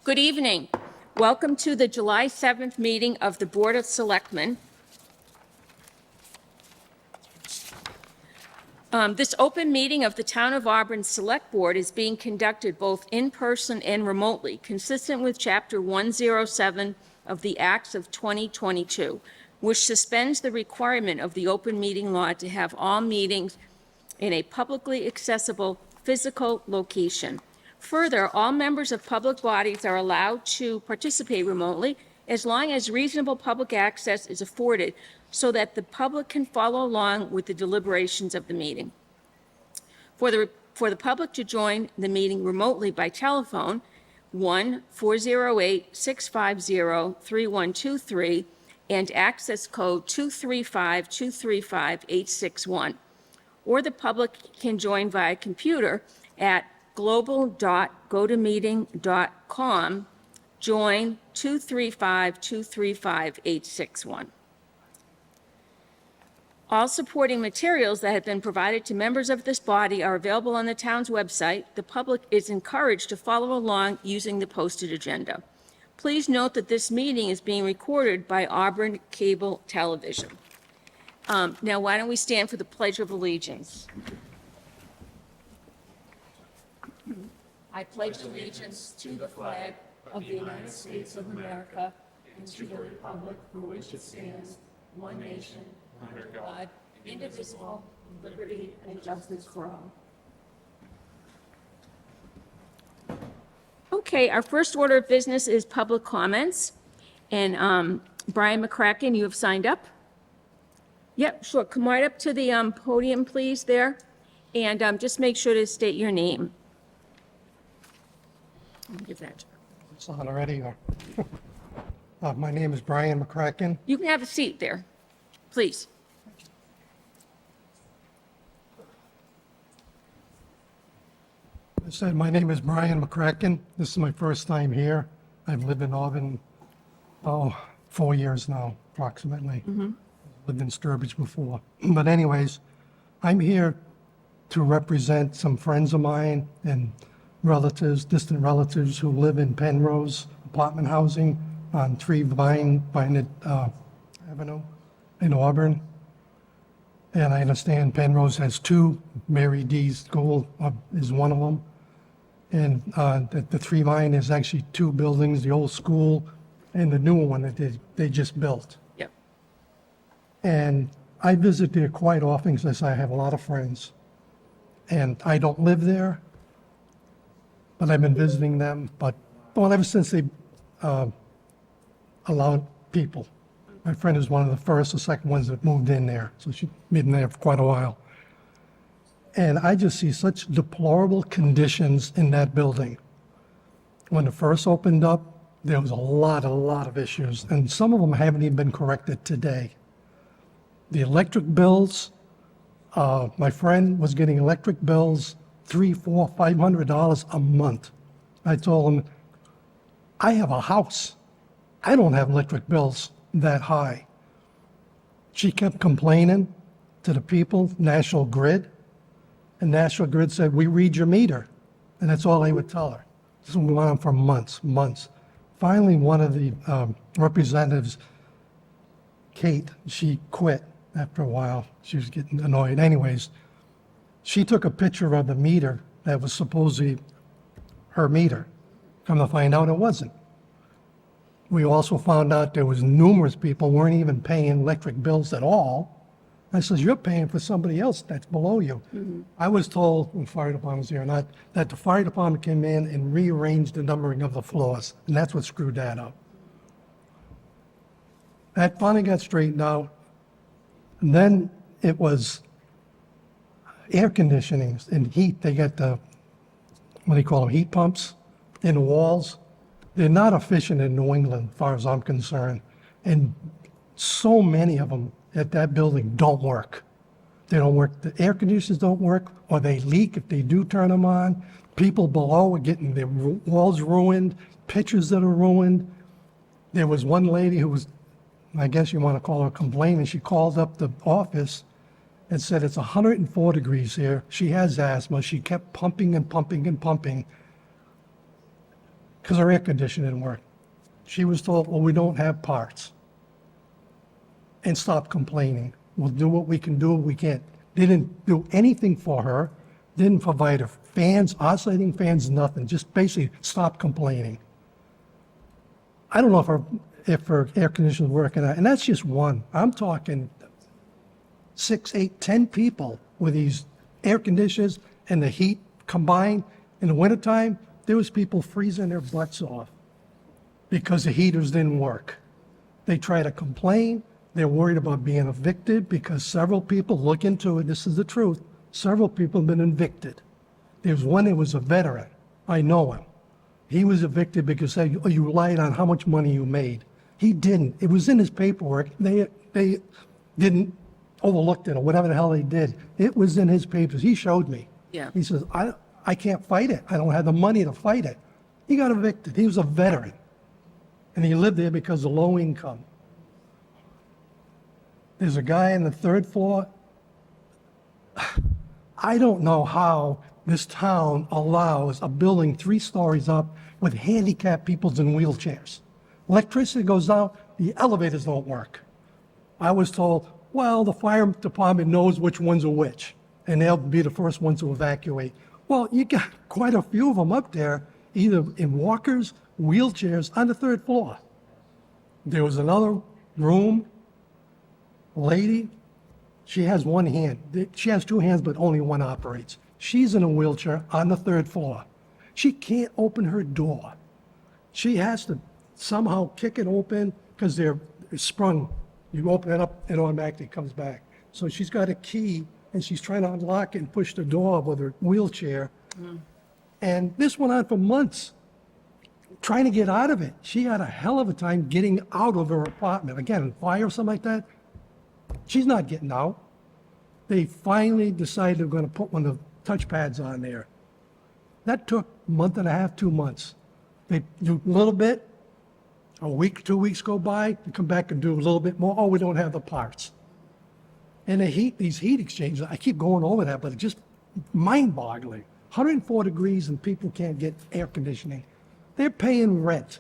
Good evening. Welcome to the July 7th meeting of the Board of Selectmen. This open meeting of the Town of Auburn Select Board is being conducted both in person and remotely, consistent with Chapter 107 of the Acts of 2022, which suspends the requirement of the open meeting law to have all meetings in a publicly accessible physical location. Further, all members of public bodies are allowed to participate remotely as long as reasonable public access is afforded so that the public can follow along with the deliberations of the meeting. For the public to join the meeting remotely by telephone, 1-408-650-3123 and access code 235-235-861. Or the public can join via computer at global.gotomeeting.com, join 235-235-861. All supporting materials that have been provided to members of this body are available on the town's website. The public is encouraged to follow along using the posted agenda. Please note that this meeting is being recorded by Auburn Cable Television. Now, why don't we stand for the Pledge of Allegiance? I pledge allegiance to the flag of the United States of America and to the republic for which it stands, one nation, under God, indivisible, with liberty and justice for all. Okay, our first order of business is public comments. And Brian McCracken, you have signed up? Yep, sure. Come right up to the podium, please, there. And just make sure to state your name. I'll give that to her. It's on already. My name is Brian McCracken. You can have a seat there, please. I said, my name is Brian McCracken. This is my first time here. I've lived in Auburn, 4 years now, approximately. Lived in Sturbridge before. But anyways, I'm here to represent some friends of mine and relatives, distant relatives who live in Penrose apartment housing on Tree Vine Avenue in Auburn. And I understand Penrose has two. Mary D. School is one of them. And the Tree Vine is actually two buildings, the old school and the newer one that they just built. Yep. And I visit there quite often because I have a lot of friends. And I don't live there, but I've been visiting them. But ever since they allowed people. My friend is one of the first or second ones that moved in there. So she's been there for quite a while. And I just see such deplorable conditions in that building. When it first opened up, there was a lot of issues. And some of them haven't even been corrected today. The electric bills, my friend was getting electric bills $300, $400, $500 a month. I told him, I have a house. I don't have electric bills that high. She kept complaining to the people, National Grid, and National Grid said, we read your meter. And that's all they would tell her. This went on for months. Finally, one of the representatives, Kate, she quit after a while. She was getting annoyed. Anyways, she took a picture of the meter that was supposedly her meter. Come to find out it wasn't. We also found out there was numerous people weren't even paying electric bills at all. I says, you're paying for somebody else that's below you. I was told when the fire department was here, not that the fire department came in and rearranged the numbering of the floors, and that's what screwed that up. That finally got straightened out. And then it was air conditioning and heat. They got the, what do you call them, heat pumps in the walls. They're not efficient in New England, as far as I'm concerned. And so many of them at that building don't work. They don't work. The air conditioners don't work, or they leak if they do turn them on. People below are getting their walls ruined, pictures that are ruined. There was one lady who was, I guess you want to call her complaining. She called up the office and said it's 104 degrees here. She has asthma. She kept pumping and pumping and pumping. because her air conditioning didn't work. She was told, well, we don't have parts. And stopped complaining. We'll do what we can do, what we can't. They didn't do anything for her, didn't provide her fans, oscillating fans, nothing, just basically stopped complaining. I don't know if her air conditioner's working out, and that's just one. I'm talking 6, 8, 10 people with these air conditioners and the heat combined. In the wintertime, there was people freezing their butts off because the heaters didn't work. They try to complain. They're worried about being evicted because several people, look into it, this is the truth, several people have been evicted. There's one that was a veteran. I know him. He was evicted because you relied on how much money you made. He didn't. It was in his paperwork. They didn't overlook it or whatever the hell they did. It was in his papers. He showed me. Yeah. He says, I can't fight it. I don't have the money to fight it. He got evicted. He was a veteran. And he lived there because of low income. There's a guy on the 3rd floor. I don't know how this town allows a building 3 stories up with handicapped people in wheelchairs. Electricity goes out, the elevators don't work. I was told, well, the fire department knows which ones are which, and they'll be the first ones to evacuate. Well, you got quite a few of them up there, either in walkers, wheelchairs, on the 3rd floor. There was another room, lady, she has one hand. She has 2 hands, but only one operates. She's in a wheelchair on the 3rd floor. She can't open her door. She has to somehow kick it open because they're sprung. You open it up, it automatically comes back. So she's got a key, and she's trying to unlock it and push the door with her wheelchair. And this went on for months, trying to get out of it. She had a hell of a time getting out of her apartment. Again, fire or something like that, she's not getting out. They finally decided they're going to put one of the touchpads on there. That took a month and a half, 2 months. They do a little bit, a week, 2 weeks go by, they come back and do a little bit more. Oh, we don't have the parts. And these heat exchangers, I keep going over that, but it's just mind-boggling. 104 degrees and people can't get air conditioning. They're paying rent.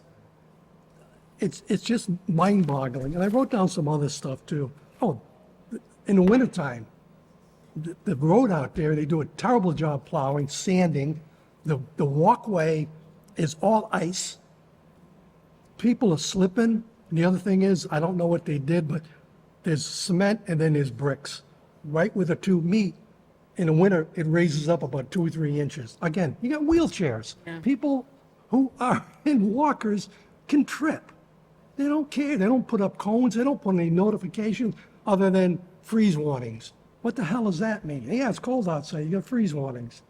It's just mind-boggling. And I wrote down some other stuff too. Oh, in the wintertime, the road out there, they do a terrible job plowing, sanding. The walkway is all ice. People are slipping. And the other thing is, I don't know what they did, but there's cement and then there's bricks. Right where the two meet, in the winter, it raises up about 2 or 3 inches. Again, you got wheelchairs. Yeah. People who are in walkers can trip. They don't care. They don't put up cones. They don't put any notifications other than freeze warnings. What the hell does that mean? Yeah, it's cold outside. You got freeze warnings.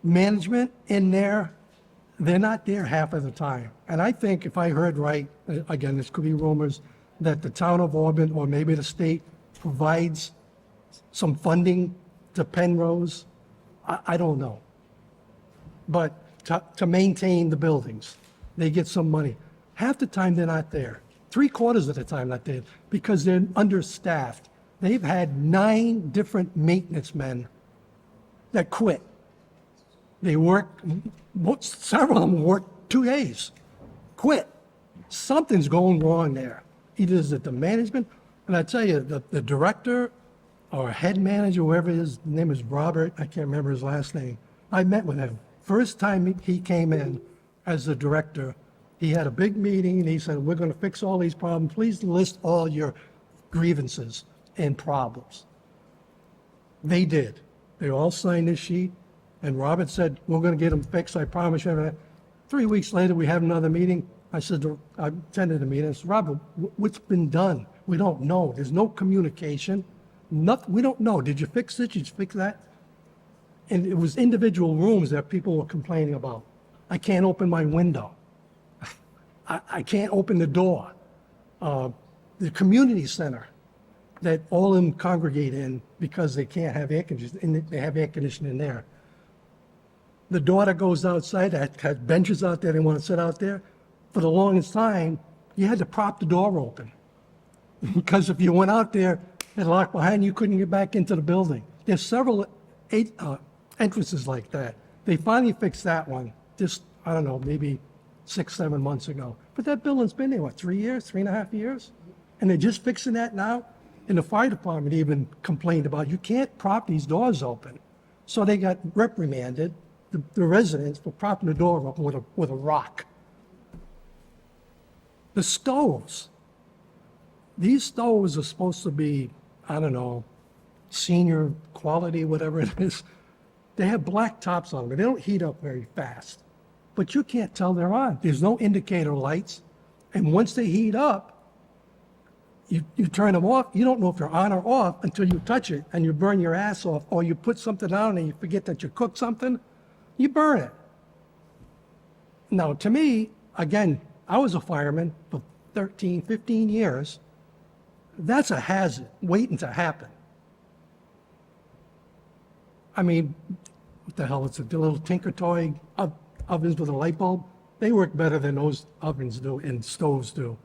Management in there, they're not there half of the time. And I think if I heard right, again, this could be rumors, that the town of Auburn or maybe the state provides some funding to Penrose. I don't know. But to maintain the buildings, they get some money. Half the time they're not there. 3/4 of the time not there because they're understaffed. They've had 9 different maintenance men that quit. They work, several of them work 2 days, quit. Something's going wrong there. Either is it the management, and I tell you, the director or head manager, whoever his name is, Robert, I can't remember his last name. I met with him. First time he came in as the director, he had a big meeting and he said, we're going to fix all these problems. Please list all your grievances and problems. They did. They all signed this sheet. And Robert said, we're going to get them fixed, I promise you. 3 weeks later, we had another meeting. I said, I attended the meeting. I said, Robert, what's been done? We don't know. There's no communication. Nothing. We don't know. Did you fix it? Did you fix that? And it was individual rooms that people were complaining about. I can't open my window. I can't open the door. The community center that all of them congregate in because they can't have air conditioning, and they have air conditioning there. The daughter goes outside, has benches out there, they want to sit out there. For the longest time, you had to prop the door open. Because if you went out there and locked behind, you couldn't get back into the building. There's several entrances like that. They finally fixed that one, just, I don't know, maybe 6, 7 months ago. But that building's been there, what, 3 years, 3.5 years? And they're just fixing that now? And the fire department even complained about, you can't prop these doors open. So they got reprimanded, the residents, for propping the door open with a rock. The stoves. These stoves are supposed to be, I don't know, senior quality, whatever it is. They have black tops on them. They don't heat up very fast. But you can't tell they're on. There's no indicator lights. And once they heat up, you turn them off. You don't know if they're on or off until you touch it and you burn your ass off, or you put something on and you forget that you cooked something, you burn it. Now, to me, again, I was a fireman for 13, 15 years. That's a hazard waiting to happen. I mean, what the hell, it's the little Tinker Toy ovens with a light bulb. They work better than those ovens do and stoves do.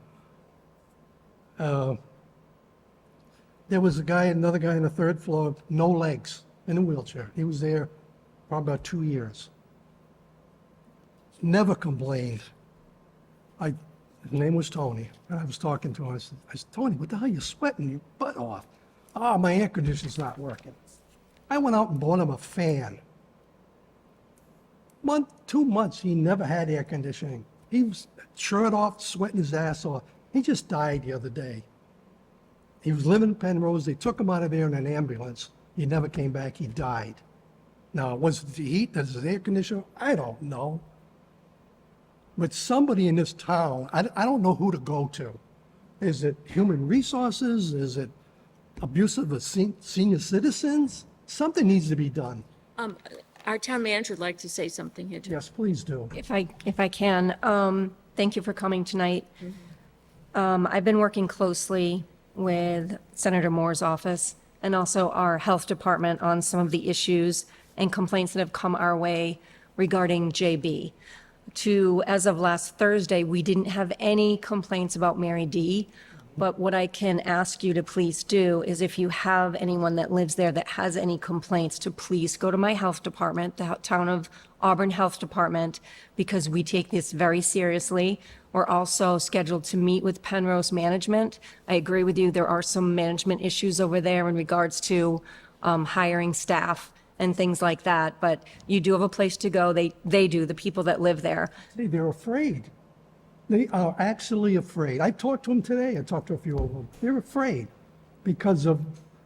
There was another guy on the 3rd floor, no legs, in a wheelchair. He was there for about 2 years. Never complained. His name was Tony, and I was talking to him. I said, Tony, what the hell, you sweating your butt off? Oh, my air conditioner's not working. I went out and bought him a fan. 2 months, he never had air conditioning. He was shirt off, sweating his ass off. He just died the other day. He was living in Penrose. They took him out of there in an ambulance. He never came back. He died. Now, was it the heat? Was it the air conditioner? I don't know. But somebody in this town, I don't know who to go to. Is it human resources? Is it abusive of senior citizens? Something needs to be done. Our town manager would like to say something here, too. Yes, please do. If I can, thank you for coming tonight. I've been working closely with Senator Moore's office and also our health department on some of the issues and complaints that have come our way regarding JB. As of last Thursday, we didn't have any complaints about Mary D. But what I can ask you to please do is if you have anyone that lives there that has any complaints, to please go to my health department, the Town of Auburn Health Department, because we take this very seriously. We're also scheduled to meet with Penrose management. I agree with you, there are some management issues over there in regards to hiring staff and things like that, but you do have a place to go. They do, the people that live there. Hey, they're afraid. They are actually afraid. I talked to them today. I talked to a few of them. They're afraid because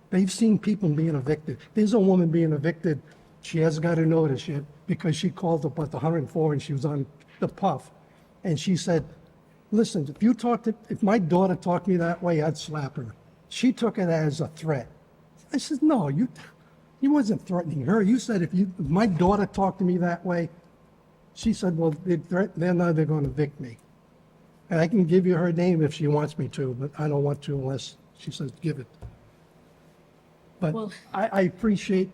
they've seen people being evicted. There's a woman being evicted. She hasn't got a notice yet because she called up at the 104 and she was on the puff. And she said, listen, if my daughter talked to me that way, I'd slap her. She took it as a threat. I said, no, you wasn't threatening her. You said if my daughter talked to me that way, she said, well, they're going to evict me. And I can give you her name if she wants me to, but I don't want to unless she says give it. But Well- I appreciate,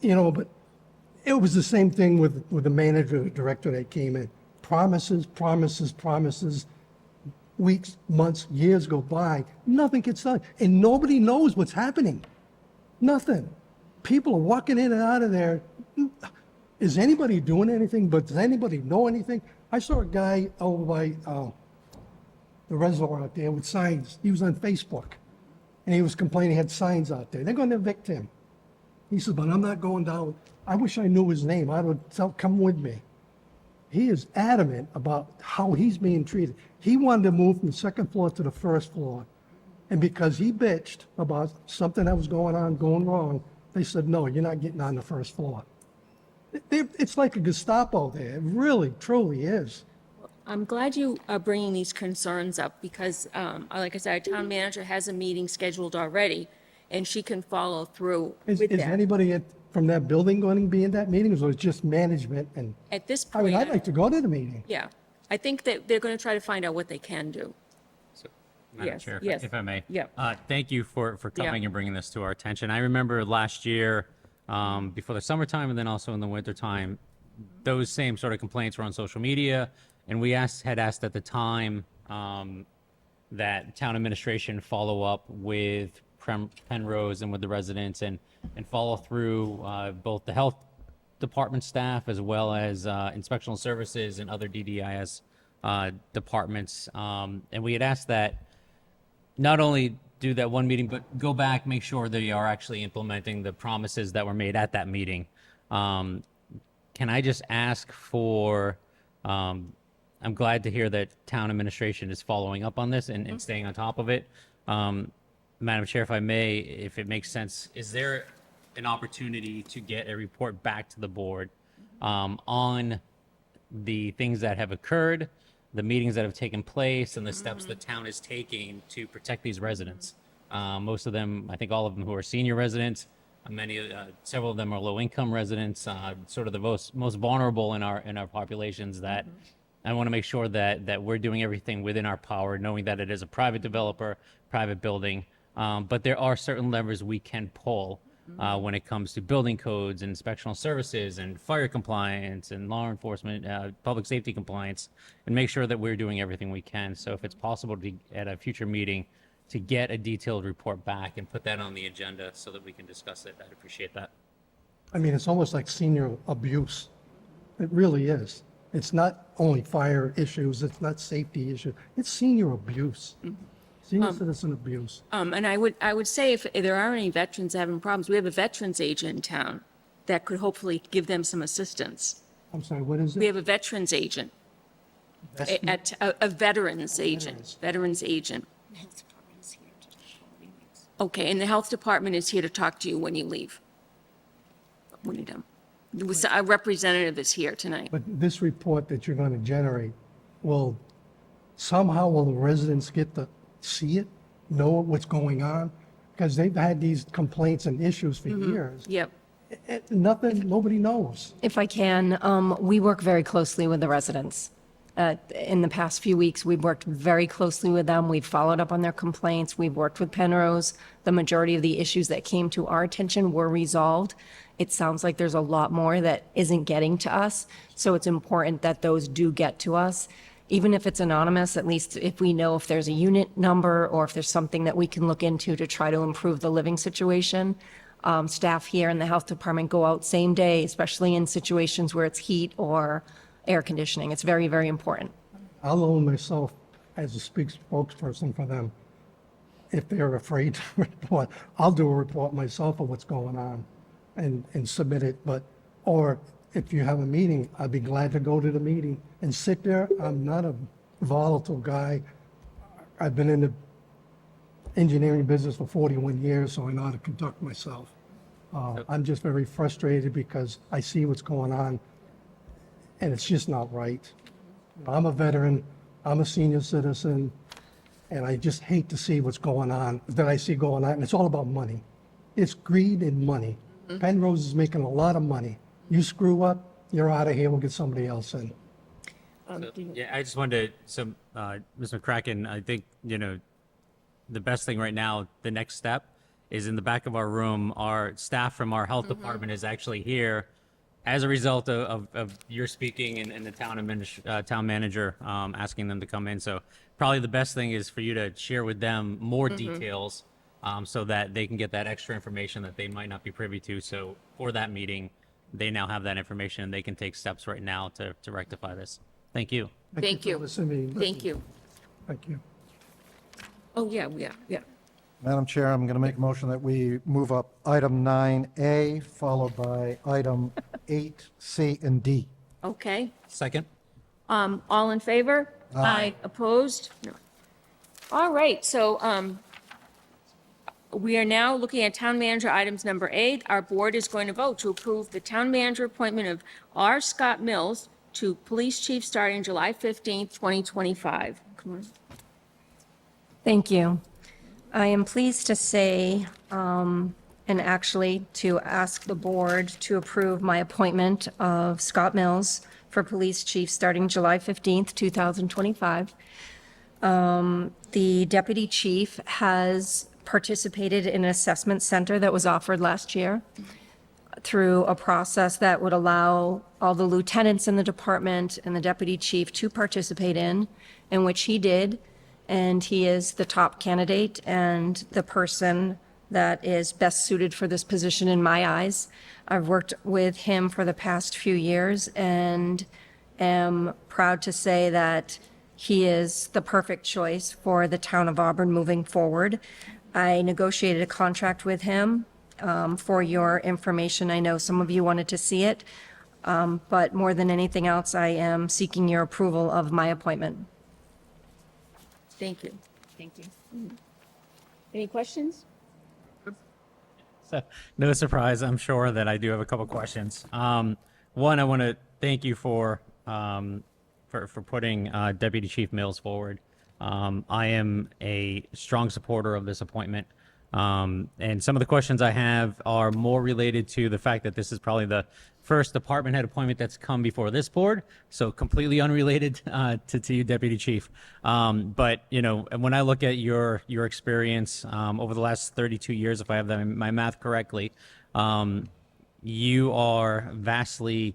but it was the same thing with the manager, the director that came in. Promises, promises, promises. Weeks, months, years go by. Nothing gets done. And nobody knows what's happening. Nothing. People are walking in and out of there. Is anybody doing anything? But does anybody know anything? I saw a guy over by the reservoir out there with signs. He was on Facebook, and he was complaining he had signs out there. They're going to evict him. He said, but I'm not going down. I wish I knew his name. I would tell, come with me. He is adamant about how he's being treated. He wanted to move from the 2nd floor to the 1st floor. And because he bitched about something that was going wrong, they said, no, you're not getting on the 1st floor. It's like a Gestapo there. It really, truly is. I'm glad you are bringing these concerns up because, like I said, our town manager has a meeting scheduled already, and she can follow through Is with that. anybody from that building going to be in that meeting, or is it just management? And At this I mean, point, I'd like to go to the meeting. yeah, I think that they're going to try to find out what they can do. Madam Yes, Chair, yes. if I may. Yeah. Thank you for coming Yeah. and bringing this to our attention. I remember last year, before the summertime and then also in the wintertime, those same sort of complaints were on social media, and we had asked at the time that town administration follow up with Penrose and with the residents and follow through both the health department staff as well as inspectional services and other DDIS departments. And we had asked that not only do that one meeting, but go back, make sure they are actually implementing the promises that were made at that meeting. Can I just ask for, I'm glad to hear that town administration is following up on this and staying on top of it. Madam Chair, if I may, if it makes sense, is there an opportunity to get a report back to the board on the things that have occurred, the meetings that have taken place, and the steps the town is taking to protect these residents? Most of them, I think all of them who are senior residents, several of them are low-income residents, sort of the most vulnerable in our populations. That I want to make sure that we're doing everything within our power, knowing that it is a private developer, private building, but there are certain levers we can pull when it comes to building codes and inspectional services and fire compliance and law enforcement, public safety compliance, and make sure that we're doing everything we can. So if it's possible to, at a future meeting, to get a detailed report back and put that on the agenda so that we can discuss it, I'd appreciate that. I mean, it's almost like senior abuse. It really is. It's not only fire issues, it's not safety issues, it's senior abuse. Senior citizen abuse. And I would say if there are any veterans having problems, we have a veterans agent in town that could hopefully give them some assistance. I'm sorry, what is We it? have a veterans agent, That's- a veterans agent. Okay, and the health department is here to talk to you when you leave. When you're done. A representative is here tonight. But this report that you're going to generate somehow will the residents get to see it, know what's going on? Because they've had these complaints and issues for years. Yep. Nobody knows. If I can, we work very closely with the residents. In the past few weeks, we've worked very closely with them. We've followed up on their complaints. We've worked with Penrose. The majority of the issues that came to our attention were resolved. It sounds like there's a lot more that isn't getting to us. So it's important that those do get to us. Even if it's anonymous, at least if we know if there's a unit number or if there's something that we can look into to try to improve the living situation. Staff here in the health department go out same day, especially in situations where it's heat or air conditioning. It's very, very important. I'll own myself as a spokesperson for them. If they're afraid to report, I'll do a report myself of what's going on and submit it. Or if you have a meeting, I'd be glad to go to the meeting and sit there. I'm not a volatile guy. I've been in the engineering business for 41 years, so I know how to conduct myself. I'm just very frustrated because I see what's going on, and it's just not right. I'm a veteran, I'm a senior citizen, and I just hate to see what's going on, that I see going on, and it's all about money. It's greed and money. Penrose is making a lot of money. You screw up, you're out of here, we'll get somebody else in. Yeah, I just wanted to, Ms. McCracken, I think, the best thing right now, the next step is in the back of our room, our staff from our health department is actually here as a result of your speaking and the town manager asking them to come in. So probably the best thing is for you to share with them more details so that they can get that extra information that they might not be privy to. So for that meeting, they now have that information and they can take steps right now to rectify this. Thank you. Thank for you. listening. Thank you. Thank you. Oh, yeah. Madam Chair, I'm going to make a motion that we move up item 9A, followed by item 8, C, and D. Okay. Second? All in favor? Aye. Opposed? No. All right, so we are now looking at town manager items number 8. Our board is going to vote to approve the town manager appointment of R. Scott Mills to police chief starting July 15th, 2025. Come on. Thank you. I am pleased to say, and actually to ask the board to approve my appointment of Scott Mills for police chief starting July 15th, 2025. The deputy chief has participated in an assessment center that was offered last year through a process that would allow all the lieutenants in the department and the deputy chief to participate in which he did. And he is the top candidate and the person that is best suited for this position in my eyes. I've worked with him for the past few years and am proud to say that he is the perfect choice for the town of Auburn moving forward. I negotiated a contract with him. For your information, I know some of you wanted to see it, but more than anything else, I am seeking your approval of my appointment. Thank you. Thank you. Any questions? So, no surprise, I'm sure that I do have a couple questions. One, I want to thank you for putting Deputy Chief Mills forward. I am a strong supporter of this appointment. And some of the questions I have are more related to the fact that this is probably the first department head appointment that's come before this board, so completely unrelated to you, Deputy Chief. But you know, when I look at your experience over the last 32 years, if I have my math correctly, you are vastly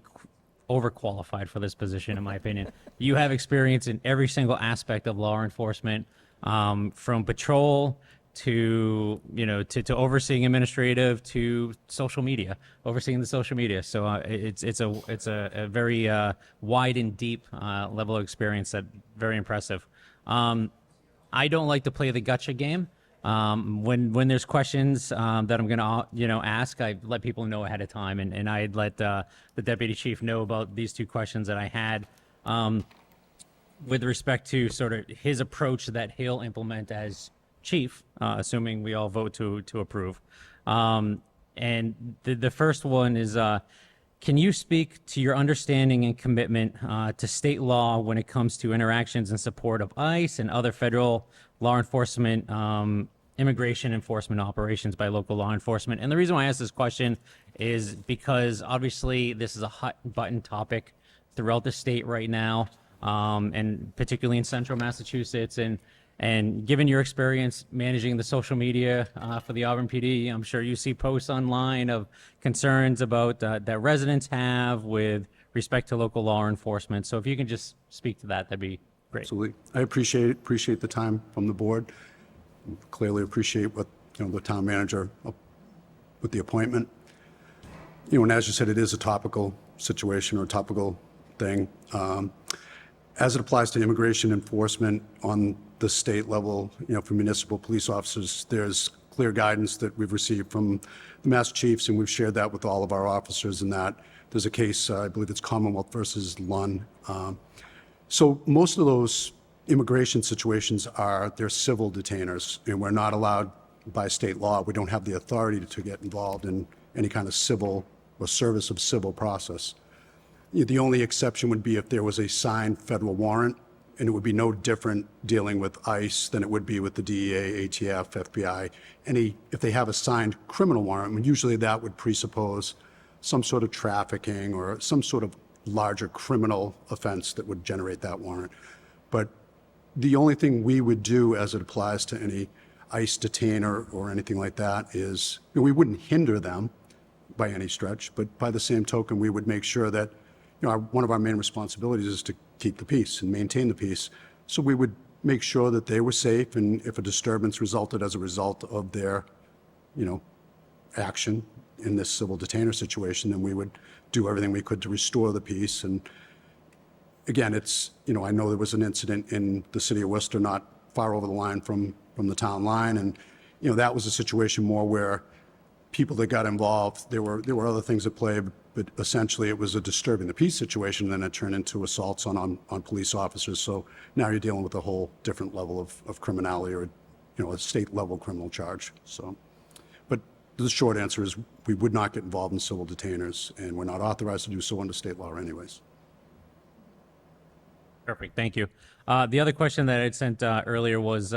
overqualified for this position, in my opinion. You have experience in every single aspect of law enforcement, from patrol to overseeing administrative to social media, overseeing the social media. So it's a very wide and deep level of experience that very impressive. I don't like to play the gotcha game. When there's questions that I'm gonna ask, I let people know ahead of time, and I'd let the deputy chief know about these two questions that I had. With respect to sort of his approach that he'll implement as chief, assuming we all vote to approve. And the first one is, can you speak to your understanding and commitment to state law when it comes to interactions in support of ICE and other federal law enforcement, immigration enforcement operations by local law enforcement? And the reason why I ask this question is because obviously this is a hot button topic throughout the state right now, and particularly in central Massachusetts. And given your experience managing the social media for the Auburn PD, I'm sure you see posts online of concerns about that residents have with respect to local law enforcement. So if you can just speak to that, that'd be great. Absolutely. I appreciate the time from the board. Clearly appreciate what, the town manager with the appointment. And as you said, it is a topical situation or a topical thing. As it applies to immigration enforcement on the state level, for municipal police officers, there's clear guidance that we've received from the Mass Chiefs, and we've shared that with all of our officers. In that there's a case, I believe it's Commonwealth versus Lunn. So most of those immigration situations they're civil detainers, and we're not allowed by state law. We don't have the authority to get involved in any kind of civil or service of civil process. The only exception would be if there was a signed federal warrant, and it would be no different dealing with ICE than it would be with the DEA, ATF, FBI. If they have a signed criminal warrant, usually that would presuppose some sort of trafficking or some sort of larger criminal offense that would generate that warrant. But the only thing we would do as it applies to any ICE detainer or anything like that is, we wouldn't hinder them by any stretch, but by the same token, we would make sure that one of our main responsibilities is to keep the peace and maintain the peace. So we would make sure that they were safe, and if a disturbance resulted as a result of their, action in this civil detainer situation, then we would do everything we could to restore the peace. And again, I know there was an incident in the city of Worcester, not far over the line from the town line, and that was a situation more where people that got involved, there were other things at play, but essentially it was a disturbing the peace situation, and then it turned into assaults on police officers. So now you're dealing with a whole different level of criminality, or a state level criminal charge. So, but the short answer is we would not get involved in civil detainers, and we're not authorized to do so under state law anyways. Perfect, thank you. The other question that I'd sent earlier was,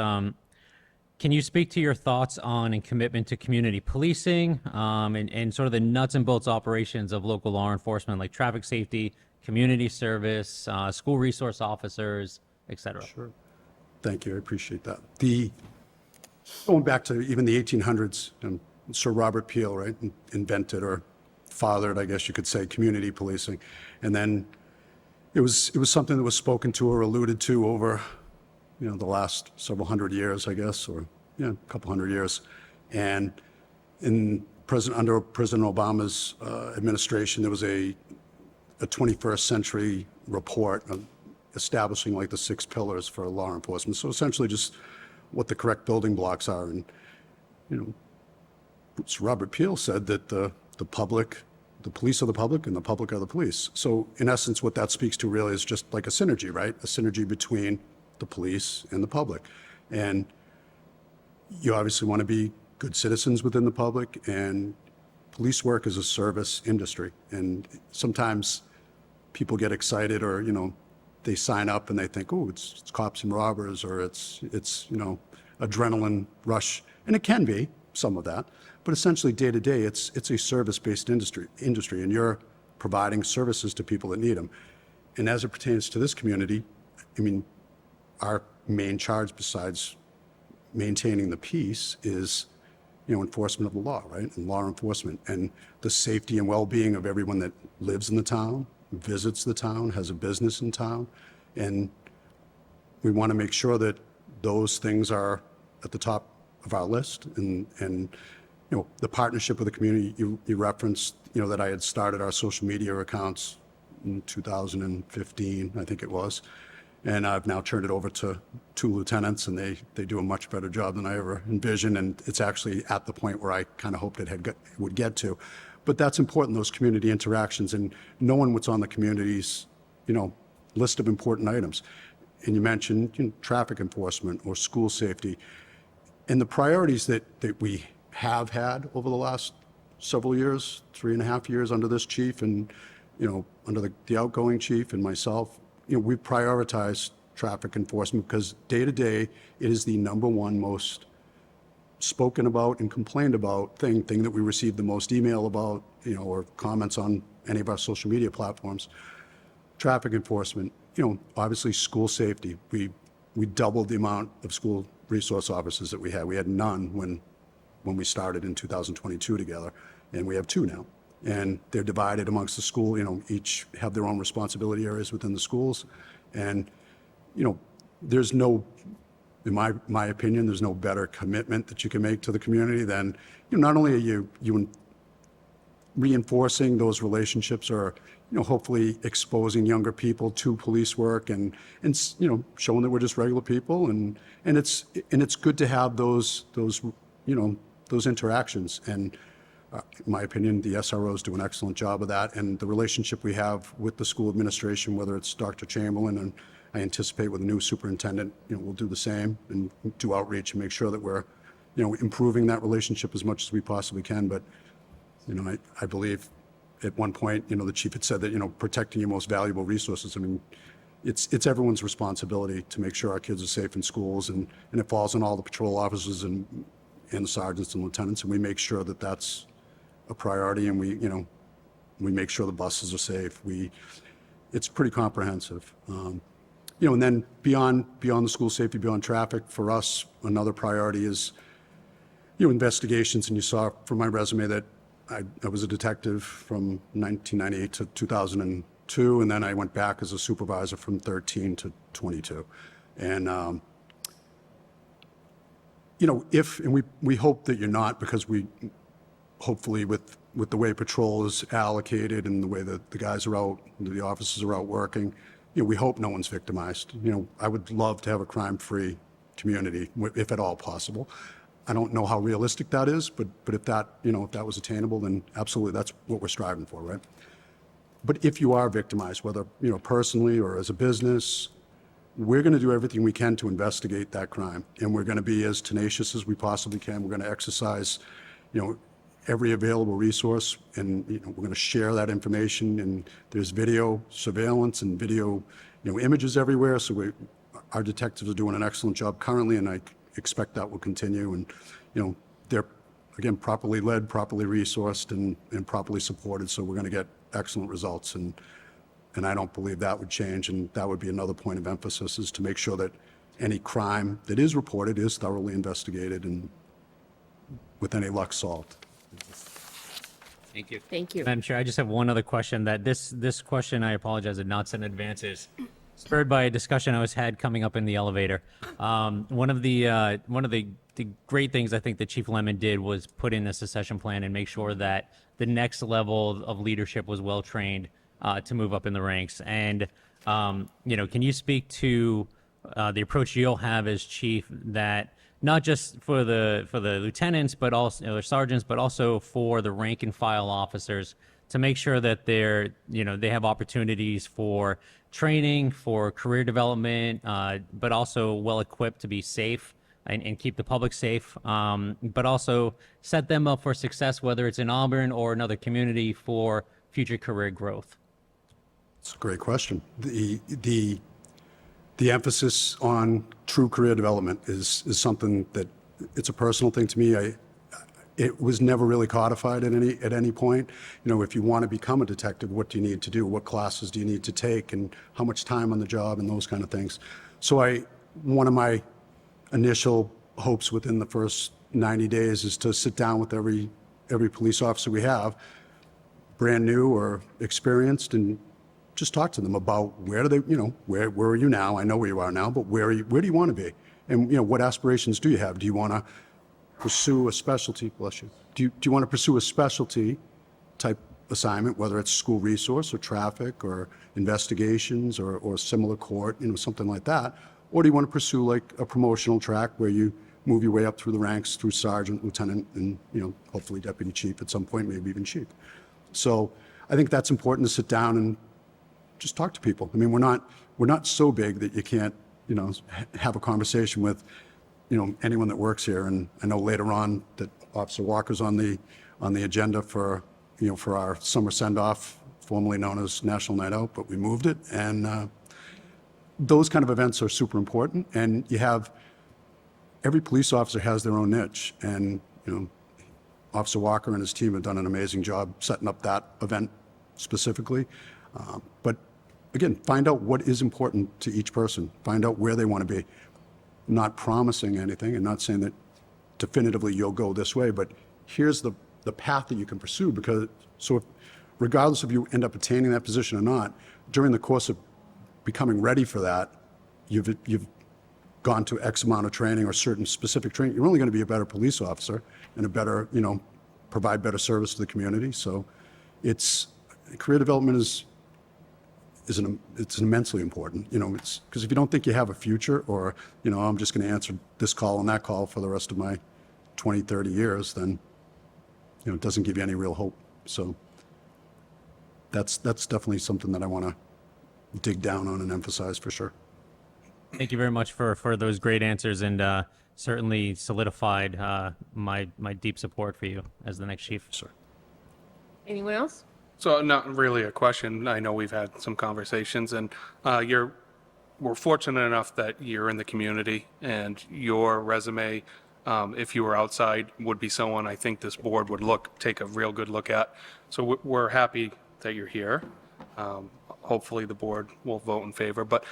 can you speak to your thoughts on and commitment to community policing, and sort of the nuts and bolts operations of local law enforcement, like traffic safety, community service, school resource officers, et cetera? Sure. Thank you. I appreciate that. Going back to even the 1800s, and Sir Robert Peel, right, invented or fathered, I guess you could say, community policing. And then it was something that was spoken to or alluded to over the last several hundred years, I guess, or a couple hundred years. And under President Obama's administration, there was a 21st century report establishing like the 6 pillars for law enforcement. So essentially just what the correct building blocks are. And, you know, Robert Peel said that the public, the police are the public and the public are the police. So in essence, what that speaks to really is just like a synergy, right? A synergy between the police and the public. And you obviously want to be good citizens within the public, and police work is a service industry. And sometimes people get excited, or, you know, they sign up and they think, oh, it's cops and robbers, or it's, you know, adrenaline rush. And it can be some of that, but essentially day to day, it's a service-based industry, and you're providing services to people that need them. And as it pertains to this community, I mean, our main charge besides maintaining the peace is, you know, enforcement of the law, right? And law enforcement and the safety and well-being of everyone that lives in the town, visits the town, has a business in town. And we want to make sure that those things are at the top of our list. And you know, the partnership with the community, you referenced, you know, that I had started our social media accounts in 2015, I think it was. And I've now turned it over to 2 lieutenants, and they do a much better job than I ever envisioned. And it's actually at the point where I kind of hoped it would get to. But that's important, those community interactions, and knowing what's on the community's, you know, list of important items. And you mentioned, you know, traffic enforcement or school safety. And the priorities that we have had over the last several years, 3.5 years under this chief, and, you know, under the outgoing chief and myself, you know, we prioritize traffic enforcement because day to day, it is the #1 most spoken about and complained about thing that we receive the most email about, you know, or comments on any of our social media platforms. Traffic enforcement, you know, obviously school safety. We doubled the amount of school resource officers that we had. We had none when we started in 2022 together, and we have 2 now. And they're divided amongst the school, you know, each have their own responsibility areas within the schools. And, you know, there's no, in my opinion, there's no better commitment that you can make to the community than, you know, not only are you reinforcing those relationships, or, you know, hopefully exposing younger people to police work, and you know, showing that we're just regular people, and it's good to have those you know, those interactions. And in my opinion, the SROs do an excellent job of that, and the relationship we have with the school administration, whether it's Dr. Chamberlain, and I anticipate with the new superintendent, you know, we'll do the same and do outreach and make sure that we're, you know, improving that relationship as much as we possibly can. But, you know, I believe at one point, you know, the chief had said that, you know, protecting your most valuable resources. I mean, it's everyone's responsibility to make sure our kids are safe in schools, and it falls on all the patrol officers and the sergeants and lieutenants, and we make sure that that's a priority, and we, you know, we make sure the buses are safe. It's pretty comprehensive. You know, and then beyond the school safety, beyond traffic, for us, another priority is, you know, investigations. And you saw from my resume that I was a detective from 1998 to 2002, and then I went back as a supervisor from 13 to 22. And, you know, and we hope that you're not, because we, hopefully with the way patrol is allocated and the way that the guys are out, the officers are out working, you know, we hope no one's victimized. You know, I would love to have a crime-free community, if at all possible. I don't know how realistic that is, but if that, you know, if that was attainable, then absolutely, that's what we're striving for, right? But if you are victimized, whether, you know, personally or as a business, we're going to do everything we can to investigate that crime, and we're going to be as tenacious as we possibly can. We're going to exercise, you know, every available resource, and, you know, we're going to share that information. And there's video surveillance and video, you know, images everywhere. So our detectives are doing an excellent job currently, and I expect that will continue. And, you know, they're, again, properly led, properly resourced, and properly supported. So we're going to get excellent results. And I don't believe that would change. And that would be another point of emphasis, is to make sure that any crime that is reported is thoroughly investigated and with any luck solved. Thank you. Thank you. Madam Chair, I just have one other question. That this question, I apologize, did not send in advance. Is spurred by a discussion I was had coming up in the elevator. One of the great things I think that Chief Lemon did was put in a succession plan and make sure that the next level of leadership was well trained to move up in the ranks. And can you speak to the approach you'll have as chief, that not just for the lieutenants, but also sergeants, but also for the rank and file officers, to make sure that they have opportunities for training, for career development, but also well equipped to be safe and keep the public safe, but also set them up for success, whether it's in Auburn or another community, for future career growth? It's a great question. The emphasis on true career development is something that, it's a personal thing to me. It was never really codified at any point. If you want to become a detective, what do you need to do? What classes do you need to take, and how much time on the job, and those kind of things. So one of my initial hopes within the first 90 days is to sit down with every police officer we have, brand new or experienced, and just talk to them about where do they, where are you now? I know where you are now, but where do you want to be? And, what aspirations do you have? Do you want to pursue a specialty, bless you, do you want to pursue a specialty type assignment, whether it's school resource or traffic or investigations or similar court, something like that? Or do you want to pursue like a promotional track where you move your way up through the ranks through sergeant, lieutenant, and, hopefully deputy chief at some point, maybe even chief? So I think that's important, to sit down and just talk to people. I mean, we're not so big that you can't, have a conversation with, anyone that works here. And I know later on that Officer Walker's on the agenda for our summer send-off, formerly known as National Night Out, but we moved it. And those kind of events are super important. And every police officer has their own niche. And, Officer Walker and his team have done an amazing job setting up that event specifically. But again, find out what is important to each person. Find out where they want to be. Not promising anything and not saying that definitively you'll go this way, but here's the path that you can pursue. So if, regardless if you end up attaining that position or not, during the course of becoming ready for that, you've gone to X amount of training or certain specific training. You're only going to be a better police officer and a better, provide better service to the community. So career development is immensely important. It's because if you don't think you have a future, or, I'm just going to answer this call and that call for the rest of my 20, 30 years, then, it doesn't give you any real hope. So that's definitely something that I want to dig down on and emphasize for sure. Thank you very much for those great answers, and certainly solidified my deep support for you as the next chief. Sir. Anyone else? So not really a question. I know we've had some conversations, and we're fortunate enough that you're in the community, and your resume, if you were outside, would be someone I think this board would take a real good look at. So we're happy that you're here. Hopefully the board will vote in favor, but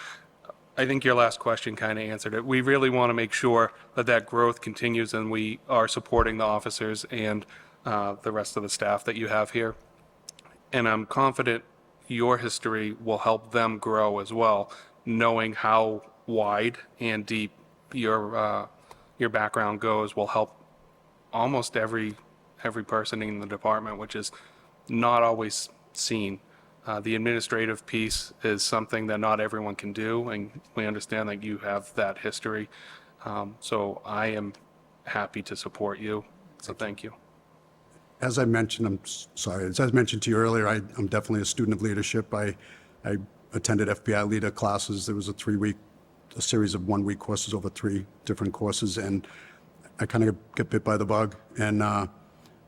I think your last question kind of answered it. We really want to make sure that growth continues, and we are supporting the officers and the rest of the staff that you have here. And I'm confident your history will help them grow as well, knowing how wide and deep your background goes will help almost every person in the department, which is not always seen. The administrative piece is something that not everyone can do, and we understand that you have that history. So I am happy to support you. So thank you. As I mentioned, as I mentioned to you earlier, I'm definitely a student of leadership. I attended FBI leader classes. There was a series of 1 week courses over 3 different courses, and I kind of got bit by the bug and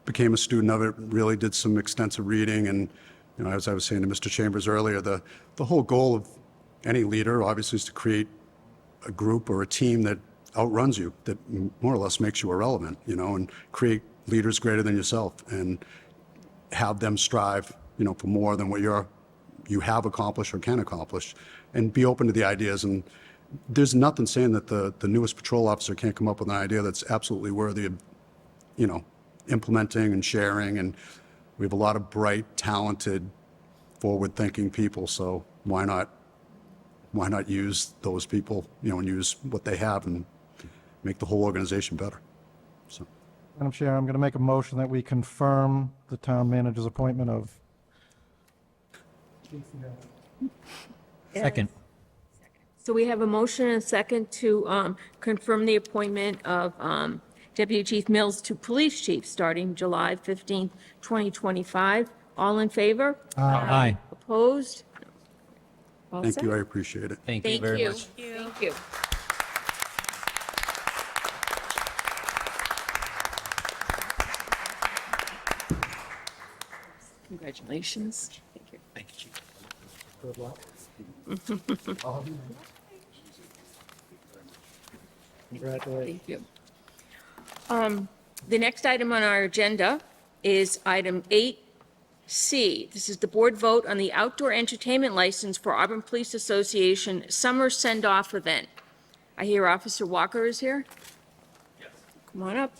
became a student of it. Really did some extensive reading, and as I was saying to Mr. Chambers earlier, the whole goal of any leader obviously is to create a group or a team that outruns you, that more or less makes you irrelevant, and create leaders greater than yourself, and have them strive, for more than what you have accomplished or can accomplish, and be open to the ideas. And there's nothing saying that the newest patrol officer can't come up with an idea that's absolutely worthy of, implementing and sharing. And we have a lot of bright, talented, forward-thinking people. So why not why not use those people, and use what they have and make the whole organization better? So, Madam Chair, I'm going to make a motion that we confirm the town manager's appointment of, Second. So we have a motion and a second to confirm the appointment of Deputy Chief Mills to Police Chief starting July 15th, 2025. All in favor? Aye. Opposed? All thank set? you, I appreciate it. Thank you Thank very you. much. Thank you. Congratulations. Thank you. Thank you. Thank you. The next item on our agenda is item 8C. This is the board vote on the outdoor entertainment license for Auburn Police Association Summer Send-Off Event. I hear Officer Walker is here. Come on up.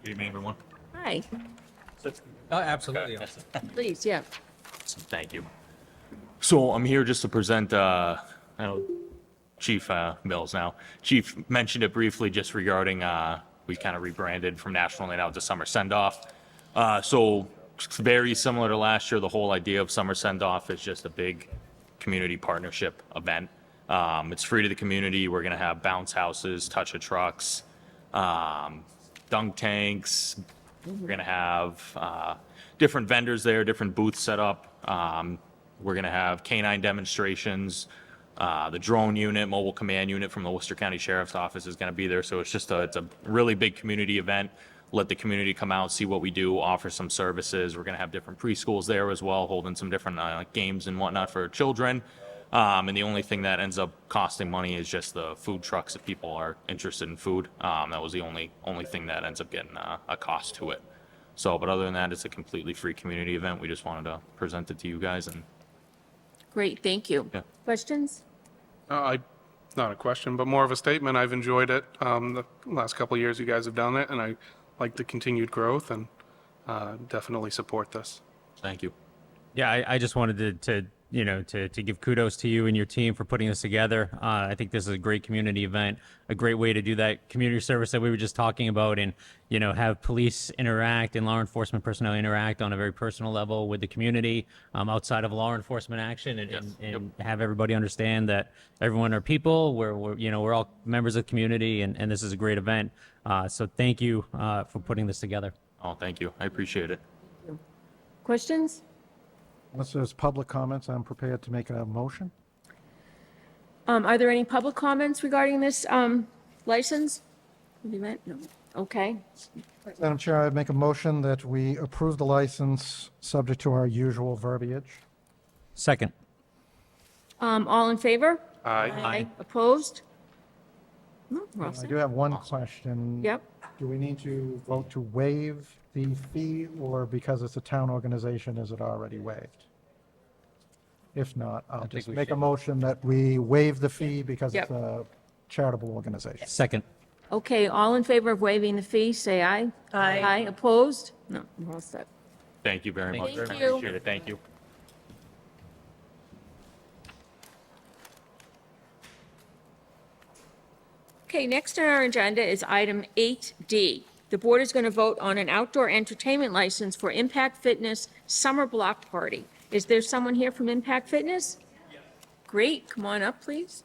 Good evening, everyone. Hi, Oh, absolutely. please, yeah. Thank you. So I'm here just to present, I know Chief Mills now. Chief mentioned it briefly just regarding, we kind of rebranded from National Night Out to Summer Send-Off. So it's very similar to last year. The whole idea of Summer Send-Off is just a big community partnership event. It's free to the community. We're going to have bounce houses, touch-a-trucks, dunk tanks. We're going to have different vendors there, different booths set up. We're going to have canine demonstrations. The drone unit, mobile command unit from the Worcester County Sheriff's Office is going to be there. So it's a really big community event. Let the community come out, see what we do, offer some services. We're going to have different preschools there as well, holding some different games and whatnot for children. And the only thing that ends up costing money is just the food trucks if people are interested in food. That was the only thing that ends up getting a cost to it. So, but other than that, it's a completely free community event. We just wanted to present it to you guys. And Great, thank you. Yeah. Questions? Not a question, but more of a statement. I've enjoyed it. The last couple of years you guys have done it, and I like the continued growth and definitely support this. thank you. Yeah, I just wanted to give kudos to you and your team for putting this together. I think this is a great community event, a great way to do that community service that we were just talking about, and have police interact and law enforcement personnel interact on a very personal level with the community outside of law enforcement action, and have everybody understand that everyone are people. We're all members of the community, and this is a great event. So thank you for putting this together. Oh, thank you. I appreciate it. Questions? unless there's public comments, I'm prepared to make a motion. Are there any public comments regarding this license? The event? No. Okay. Madam Chair, I'd make a motion that we approve the license, subject to our usual verbiage. Second. All in favor? Aye. Opposed? No, we're all I set. do have one question. Yep. Do we need to vote to waive the fee, or because it's a town organization, is it already waived? If not, I'll just make a motion that we waive the fee because it's Yep. a charitable organization. Second. Okay, all in favor of waiving the fee, say aye. Aye. Aye, opposed? No, we're all set. Thank you very much. Thank I you. appreciate it. Thank you. Okay, next on our agenda is item 8D. The board is going to vote on an outdoor entertainment license for Impact Fitness Summer Block Party. Is there someone here from Impact Fitness? Great, come on up, please.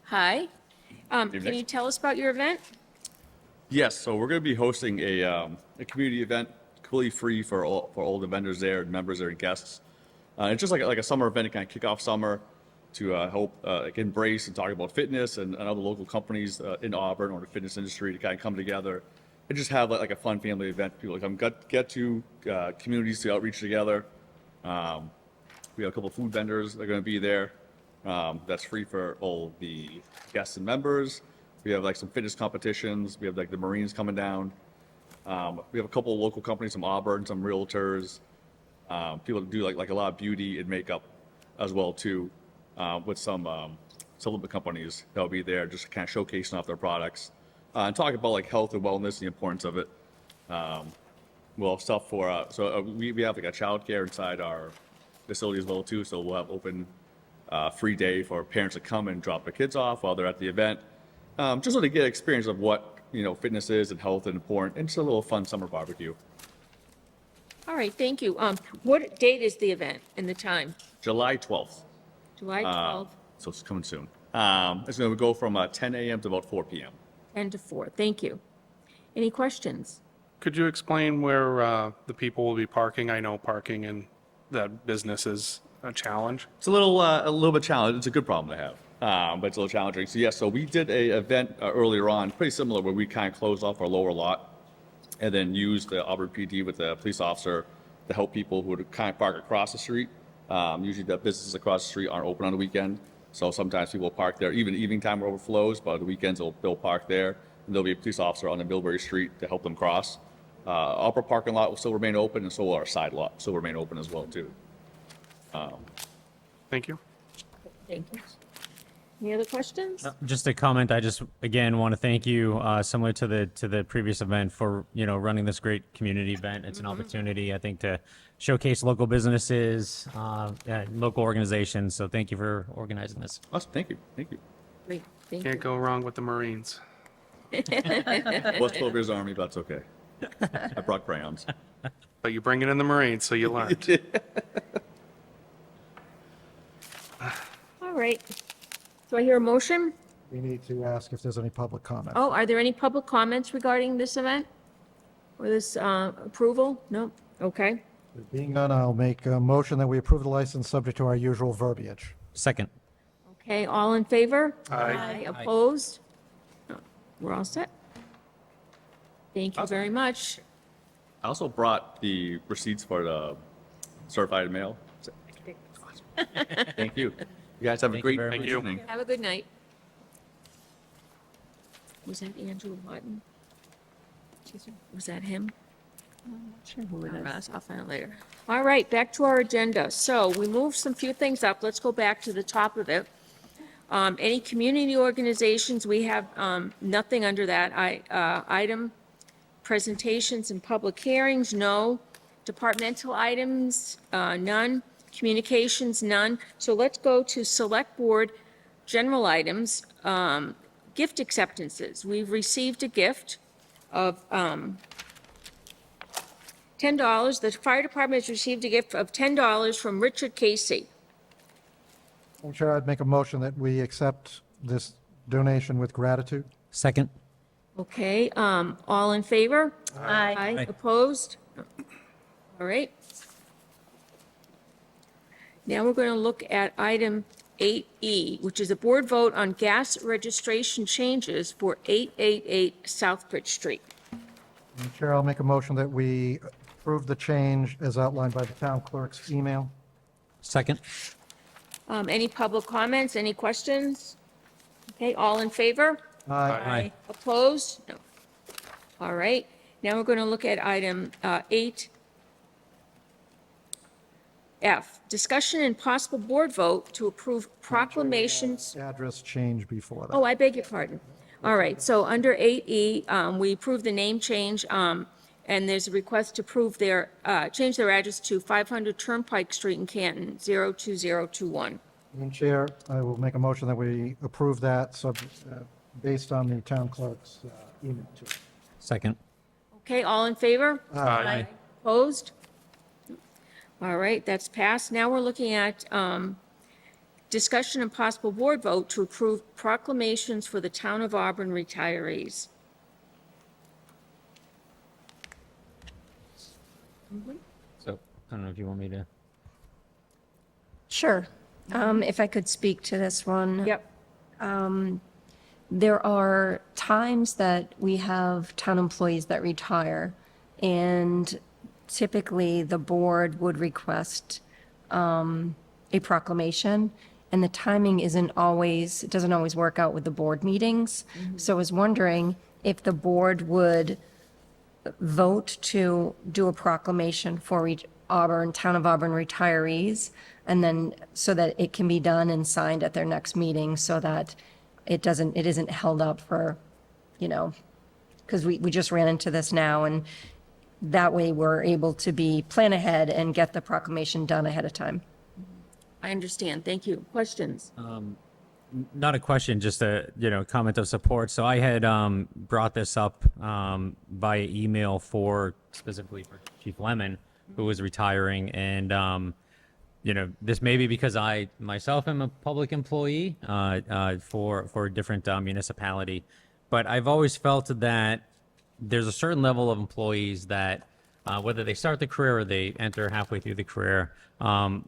Hi. Can you tell us about your event? Yes, so we're going to be hosting a community event, completely free for all the vendors there, members there, and guests. It's just like a summer event to kind of kick off summer, to help embrace and talk about fitness and other local companies in Auburn or the fitness industry to kind of come together and just have like a fun family event. People come get to communities to outreach together. We have a couple of food vendors that are going to be there. That's free for all the guests and members. We have like some fitness competitions. We have like the Marines coming down. We have a couple of local companies from Auburn, some realtors, people that do like a lot of beauty and makeup. as well too, with some supplement companies that'll be there just kind of showcasing off their products and talking about like health and wellness, the importance of it. We'll have stuff for we have like a childcare inside our facility as well too, so we'll have open free day for parents to come and drop their kids off while they're at the event, just so they get experience of what fitness is and health and important, and just a little fun summer barbecue. All right, thank you. What date is the event and the time? July 12th. July 12th, So it's coming soon. It's going to go from 10 a.m. to about 4 p.m. 10 to 4. Thank you. Any questions? Could you explain where the people will be parking? I know parking in that business is a challenge. It's a little bit challenging. It's a good problem to have, but it's a little challenging. So yes, so we did a event earlier on, pretty similar, where we kind of closed off our lower lot and then used the Auburn PD with the police officer to help people who would kind of park across the street. Usually the businesses across the street aren't open on the weekend, so sometimes people park there. Even evening time overflows, but on the weekends they'll park there, and there'll be a police officer on the Millbury Street to help them cross. Upper parking lot will still remain open, and so will our side lot still remain open as well too. Thank you. Thank you. Any other questions? Just a comment. I just again want to thank you, similar to the previous event, for running this great community event. It's an opportunity, I think, to showcase local businesses, and local organizations. So thank you for organizing this. Awesome. Thank you. Great, thank Can't you. go wrong with the Marines. West Clover's Army, but that's okay. I brought crayons. But you bring it in the Marines, so you learned. All right. Do I hear a motion? We need to ask if there's any public comment. Oh, are there any public comments regarding this event? Or this approval? No? Okay. Being none, I'll make a motion that we approve the license subject to our usual verbiage. Second. Okay, all in favor? Aye. Opposed? No. We're all set. Thank you very much. I also brought the receipts for the certified mail. Thank you. You guys have a Thank you great very much. evening. Have a good night. Was that Andrew Lawton? Was that him? I'm not sure who it is. I'll find out later. All right, back to our agenda. So we moved some few things up. Let's go back to the top of it. Any community organizations, we have nothing under that item. Presentations and public hearings, no. Departmental items, none. Communications, none. So let's go to select board general items. Gift acceptances. We've received a gift of $10. The fire department has received a gift of $10 from Richard Casey. I'm sure I'd make a motion that we accept this donation with gratitude. Second. Okay, all in favor? Aye. Opposed? All right. Now we're going to look at item 8E, which is a board vote on gas registration changes for 888 Southbridge Street. I'm sure I'll make a motion that we approve the change as outlined by the town clerk's email. Second. Any public comments, any questions? Okay, all in favor? Aye. Opposed? No. All right, now we're going to look at item 8F, discussion and possible board vote to approve proclamations. Address change before that. Oh, I beg your pardon. All right, so under 8E, we approve the name change, and there's a request to approve their, change their address to 500 Turnpike Street in Canton, 02021. Madam Chair, I will make a motion that we approve that based on the town clerk's email to us. Second. Okay, all in favor? Aye. Opposed? All right, that's passed. Now we're looking at discussion and possible board vote to approve proclamations for the Town of Auburn retirees. So I don't know if you want me to. Sure. If I could speak to this one. Yep. There are times that we have town employees that retire, and typically the board would request a proclamation, and the timing doesn't always work out with the board meetings. So I was wondering if the board would vote to do a proclamation for Auburn, Town of Auburn retirees, and then so that it can be done and signed at their next meeting so that it isn't held up for, because we just ran into this now, and that way we're able to plan ahead and get the proclamation done ahead of time. I understand. Thank you. Questions? Not a question, just a comment of support. So I had brought this up via email specifically for Chief Lemon, who was retiring, and this may be because I myself am a public employee for a different municipality, but I've always felt that there's a certain level of employees that whether they start the career or they enter halfway through the career,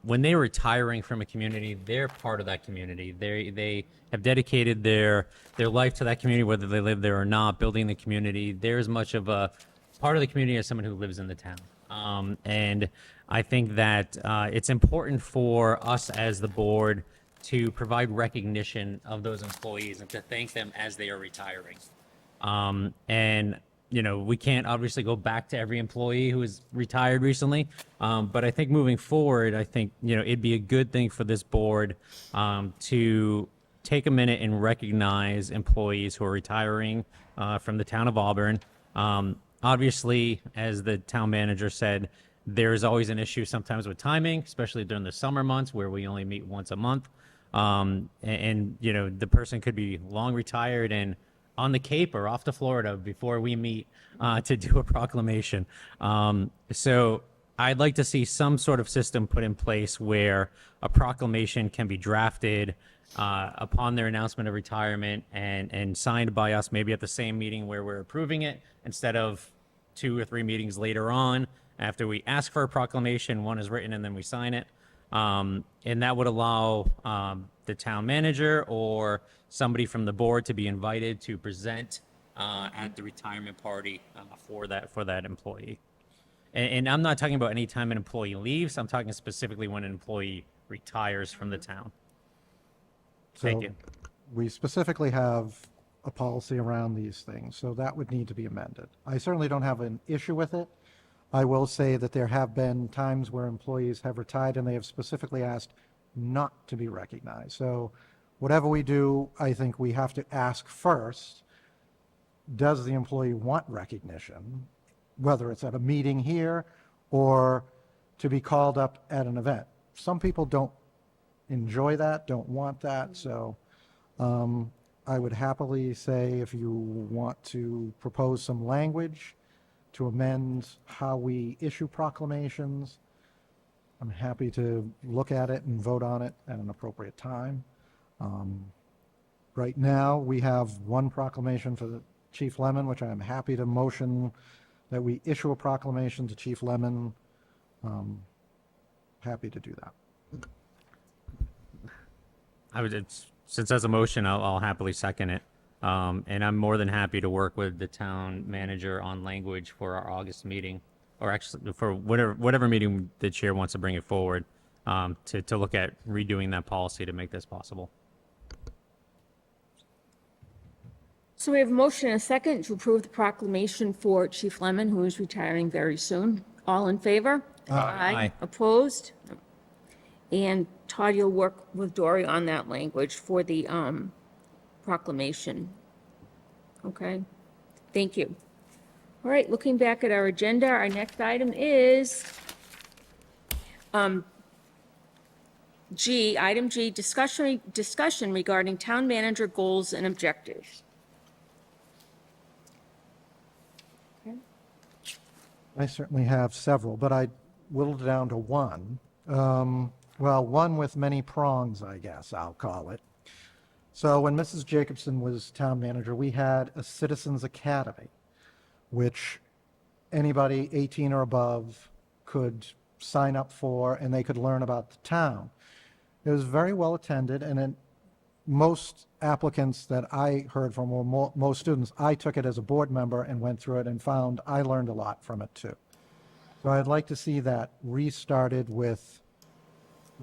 when they're retiring from a community, they're part of that community. They have dedicated their life to that community, whether they live there or not, building the community. They're as much of a part of the community as someone who lives in the town. And I think that it's important for us as the board to provide recognition of those employees and to thank them as they are retiring. And we can't obviously go back to every employee who is retired recently, but I think moving forward, it'd be a good thing for this board to take a minute and recognize employees who are retiring from the town of Auburn. Obviously, as the town manager said, there is always an issue sometimes with timing, especially during the summer months where we only meet once a month. The person could be long retired and on the Cape or off to Florida before we meet to do a proclamation. So I'd like to see some sort of system put in place where a proclamation can be drafted upon their announcement of retirement and signed by us, maybe at the same meeting where we're approving it, instead of 2 or 3 meetings later on after we ask for a proclamation, one is written and then we sign it. And that would allow the town manager or somebody from the board to be invited to present at the retirement party for that employee. And I'm not talking about any time an employee leaves. I'm talking specifically when an employee retires from the town. Thank you. We specifically have a policy around these things, so that would need to be amended. I certainly don't have an issue with it. I will say that there have been times where employees have retired and they have specifically asked not to be recognized. So whatever we do, I think we have to ask first, does the employee want recognition, whether it's at a meeting here or to be called up at an event? Some people don't enjoy that, don't want that, so I would happily say if you want to propose some language to amend how we issue proclamations, I'm happy to look at it and vote on it at an appropriate time. Right now, we have one proclamation for the Chief Lemon, which I am happy to motion that we issue a proclamation to Chief Lemon. Happy to do that. Since that's a motion, I'll happily second it. And I'm more than happy to work with the town manager on language for our August meeting, or actually for whatever meeting the chair wants to bring it forward, to look at redoing that policy to make this possible. So we have a motion and a second to approve the proclamation for Chief Lemon, who is retiring very soon. All in favor? Aye. Opposed? And Todd, you'll work with Dory on that language for the proclamation. Okay, thank you. All right, looking back at our agenda, our next item is item G, discussion regarding town manager goals and objectives. I certainly have several, but I whittled it down to one. One with many prongs, I guess I'll call it. So when Mrs. Jacobson was town manager, we had a Citizens Academy, which anybody 18 or above could sign up for, and they could learn about the town. It was very well attended, and most applicants that I heard from, or most students, I took it as a board member and went through it and found I learned a lot from it too. So I'd like to see that restarted with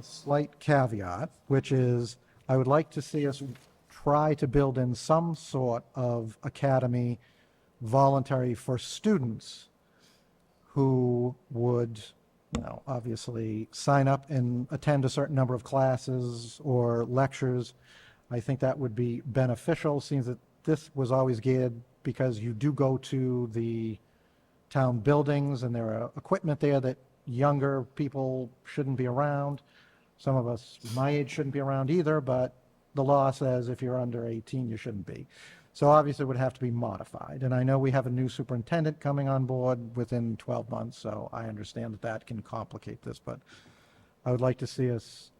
a slight caveat, which is I would like to see us try to build in some sort of academy voluntary for students who would obviously sign up and attend a certain number of classes or lectures. I think that would be beneficial, seems that this was always geared because you do go to the town buildings and there are equipment there that younger people shouldn't be around. Some of us my age shouldn't be around either, but the law says if you're under 18, you shouldn't be. So obviously it would have to be modified. And I know we have a new superintendent coming on board within 12 months, so I understand that that can complicate this, but I would like to see us,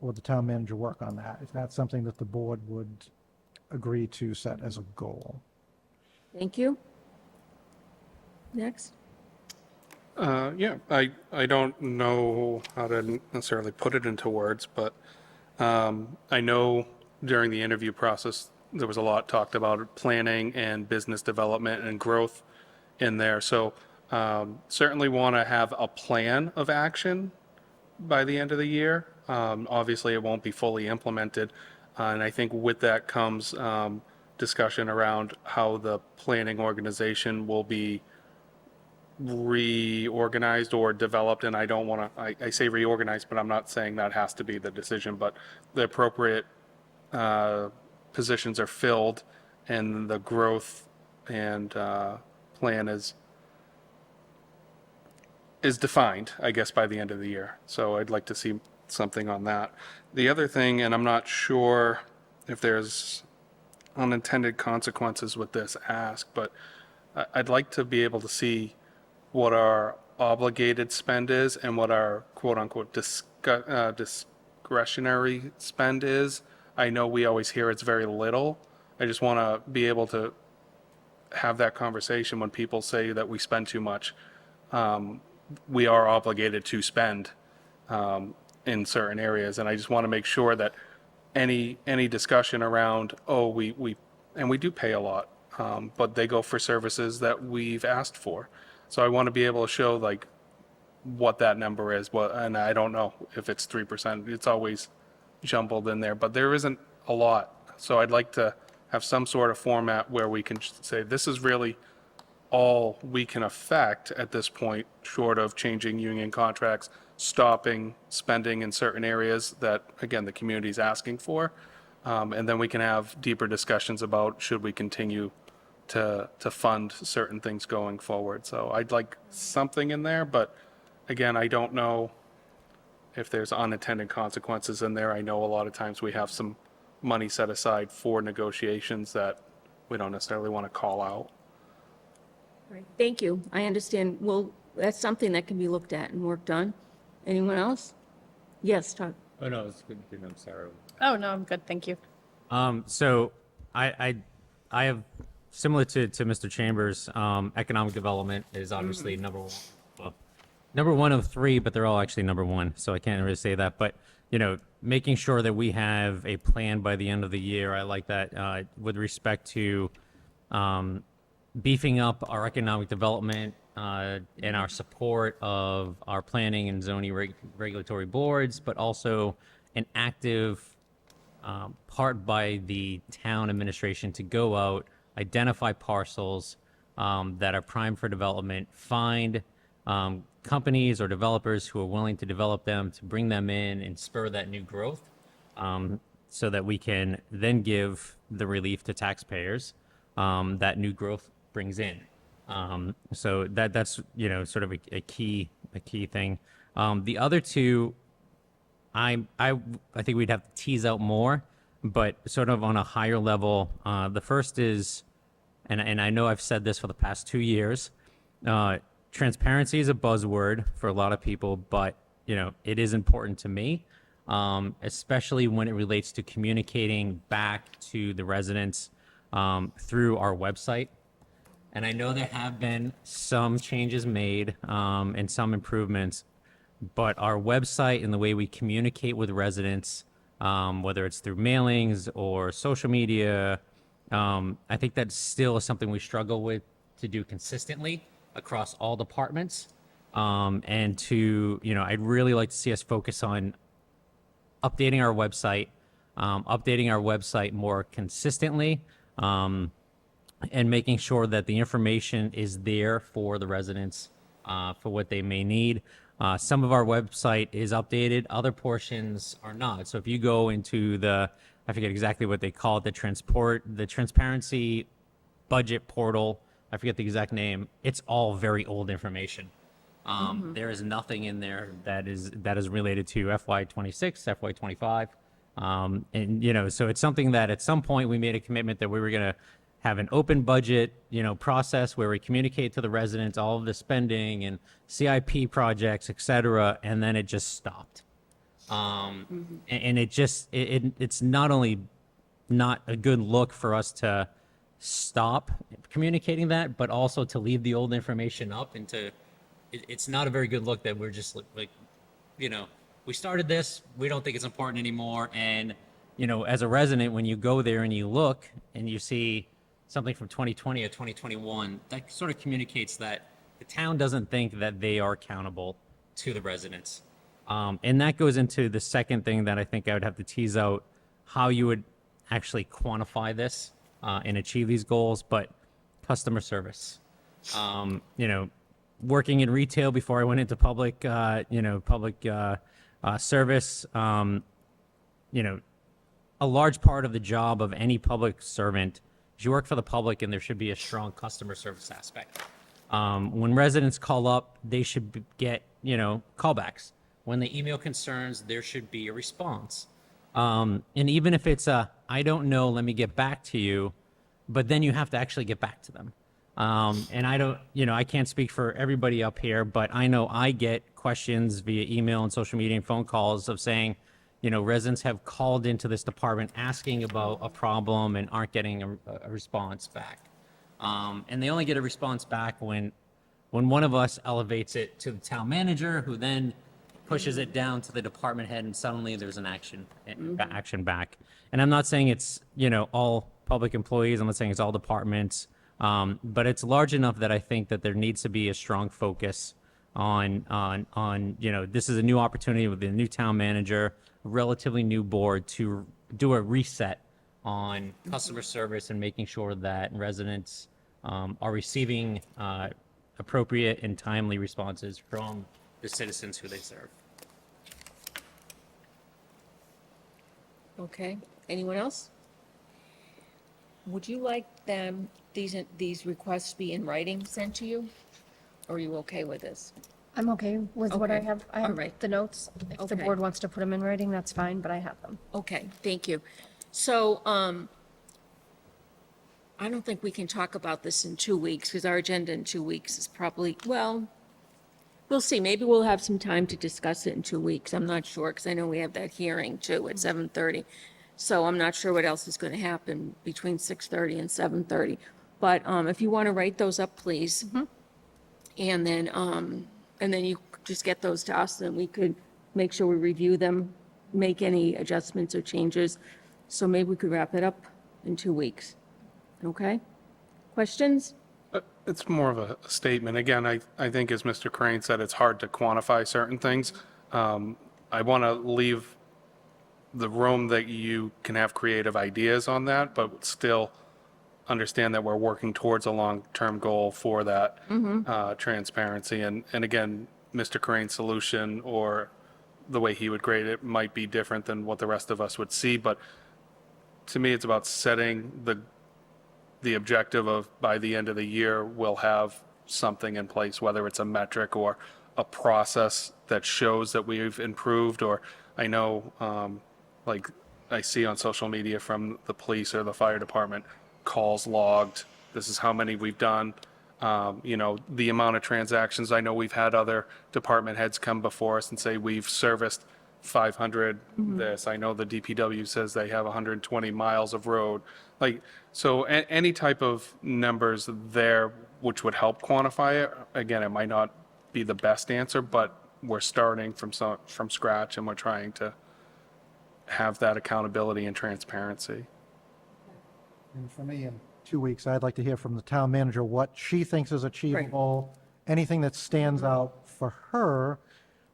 or the town manager, work on that, if that's something that the board would agree to set as a goal. Thank you. Next. Yeah, I don't know how to necessarily put it into words, but I know during the interview process, there was a lot talked about planning and business development and growth in there. So certainly want to have a plan of action by the end of the year. Obviously, it won't be fully implemented. And I think with that comes discussion around how the planning organization will be reorganized or developed. And I don't want to, I say reorganized, but I'm not saying that has to be the decision, but the appropriate positions are filled and the growth and plan is defined, I guess, by the end of the year. So I'd like to see something on that. The other thing, and I'm not sure if there's unintended consequences with this ask, but I'd like to be able to see what our obligated spend is and what our quote-unquote discretionary spend is. I know we always hear it's very little. I just want to be able to have that conversation when people say that we spend too much. We are obligated to spend in certain areas, and I just want to make sure that any discussion around, we do pay a lot, but they go for services that we've asked for. So I want to be able to show like what that number is. And I don't know if it's 3%. It's always jumbled in there, but there isn't a lot. So I'd like to have some sort of format where we can say this is really all we can affect at this point, short of changing union contracts, stopping spending in certain areas that, again, the community is asking for. And then we can have deeper discussions about should we continue to fund certain things going forward. So I'd like something in there, but again, I don't know if there's unintended consequences in there. I know a lot of times we have some money set aside for negotiations that we don't necessarily want to call out. Right. Thank you. I understand. Well, that's something that can be looked at and worked on. Anyone else? Yes, Todd. Oh, no, it's good to know, Sarah. Oh, no, I'm good, thank you. So I have, similar to Mr. Chambers, economic development is obviously number one. Well, number one of three, but they're all actually number one, so I can't really say that. But, you know, making sure that we have a plan by the end of the year, I like that with respect to beefing up our economic development and our support of our planning and zoning regulatory boards, but also an active part by the town administration to go out, identify parcels that are primed for development, find companies or developers who are willing to develop them, to bring them in and spur that new growth, so that we can then give the relief to taxpayers that new growth brings in. So that's, you know, sort of a key thing. The other two, I think we'd have to tease out more, but sort of on a higher level. The first is, and I know I've said this for the past 2 years, transparency is a buzzword for a lot of people, but, you know, it is important to me, especially when it relates to communicating back to the residents through our website. And I know there have been some changes made and some improvements, but our website and the way we communicate with residents, whether it's through mailings or social media, I think that still is something we struggle with to do consistently across all departments. And to, you know, I'd really like to see us focus on updating our website more consistently, and making sure that the information is there for the residents for what they may need. Some of our website is updated, other portions are not. So if you go into I forget exactly what they call it, the transparency budget portal, I forget the exact name, it's all very old information. There is nothing in there that is related to FY26, FY25. And, so it's something that at some point we made a commitment that we were going to have an open budget, process where we communicate to the residents all of the spending and CIP projects, et cetera, and then it just stopped. And it's not only not a good look for us to stop communicating that, but also to leave the old information up and it's not a very good look that we're just like, we started this, we don't think it's important anymore. And, as a resident, when you go there and you look and you see something from 2020 or 2021, that sort of communicates that the town doesn't think that they are accountable to the residents. And that goes into the second thing that I think I would have to tease out, how you would actually quantify this and achieve these goals, but customer service. Working in retail before I went into public service, a large part of the job of any public servant is you work for the public, and there should be a strong customer service aspect. When residents call up, they should get, callbacks. When they email concerns, there should be a response. And even if it's I don't know, let me get back to you, but then you have to actually get back to them. And I don't, I can't speak for everybody up here, but I know I get questions via email and social media and phone calls of saying, residents have called into this department asking about a problem and aren't getting a response back. And they only get a response back when one of us elevates it to the town manager, who then pushes it down to the department head, and suddenly there's an action back. And I'm not saying it's, all public employees. I'm not saying it's all departments. But it's large enough that I think that there needs to be a strong focus on, this is a new opportunity with a new town manager, a relatively new board, to do a reset on customer service and making sure that residents are receiving appropriate and timely responses from the citizens who they serve. Okay, anyone else? Would you like these requests be in writing sent to you? Or are you okay with this? I'm okay with what I Okay. have. I All have right. the notes. If the Okay. board wants to put them in writing, that's fine, but I have them. Okay, thank you. So, I don't think we can talk about this in 2 weeks, because our agenda in 2 weeks is probably, well, we'll see. Maybe we'll have some time to discuss it in 2 weeks. I'm not sure, because I know we have that hearing too at 7:30. So I'm not sure what else is going to happen between 6:30 and 7:30. But if you want to write those up, please. And then you just get those to us, and we could make sure we review them, make any adjustments or changes. So maybe we could wrap it up in 2 weeks. Okay? Questions? It's more of a statement. Again, I think as Mr. Crane said, it's hard to quantify certain things. I want to leave the room that you can have creative ideas on that, but still understand that we're working towards a long-term goal for that transparency. And again, Mr. Crane's solution or the way he would grade it might be different than what the rest of us would see, but to me, it's about setting the objective of, by the end of the year, we'll have something in place, whether it's a metric or a process that shows that we've improved. Or I know, like I see on social media from the police or the fire department, calls logged, this is how many we've done. The amount of transactions, I know we've had other department heads come before us and say we've serviced 500 this. I know the DPW says they have 120 miles of road. So any type of numbers there which would help quantify it. Again, it might not be the best answer, but we're starting from scratch, and we're trying to have that accountability and transparency. And for me, in 2 weeks, I'd like to hear from the town manager what she thinks is achievable, anything that stands out for her,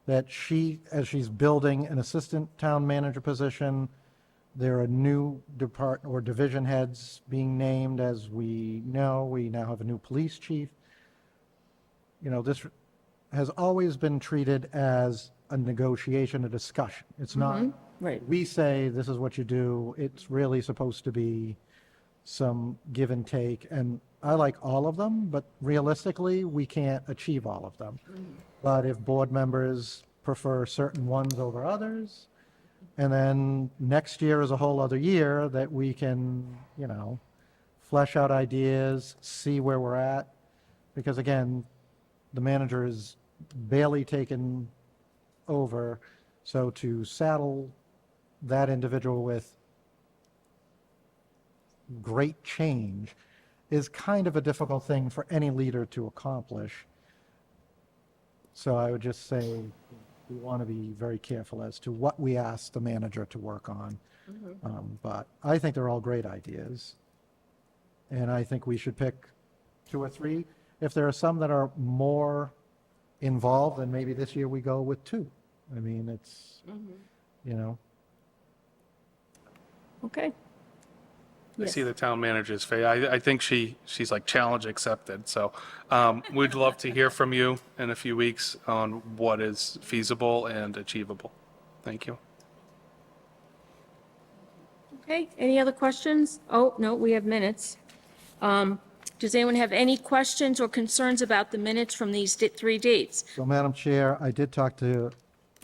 that she, as she's building an assistant town manager position, there are new department or division heads being named, as we know. We now have a new police chief. has always been treated as a negotiation, a discussion. It's not, Right. we say this is what you do. It's really supposed to be some give and take. And I like all of them, but realistically, we can't achieve all of them. But if board members prefer certain ones over others, and then next year is a whole other year that we can, you know, flesh out ideas, see where we're at. Because again, the manager is barely taken over. So to saddle that individual with great change is kind of a difficult thing for any leader to accomplish. So I would just say we want to be very careful as to what we ask the manager to work on. But I think they're all great ideas. And I think we should pick 2 or 3. If there are some that are more involved, then maybe this year we go with 2. I mean, it's, you know, Okay. I Yes. see the town manager's face. I think she's like challenge accepted. So we'd love to hear from you in a few weeks on what is feasible and achievable. Thank you. Okay, any other questions? Oh, no, we have minutes. Does anyone have any questions or concerns about the minutes from these 3 dates? so Madam Chair, I did talk to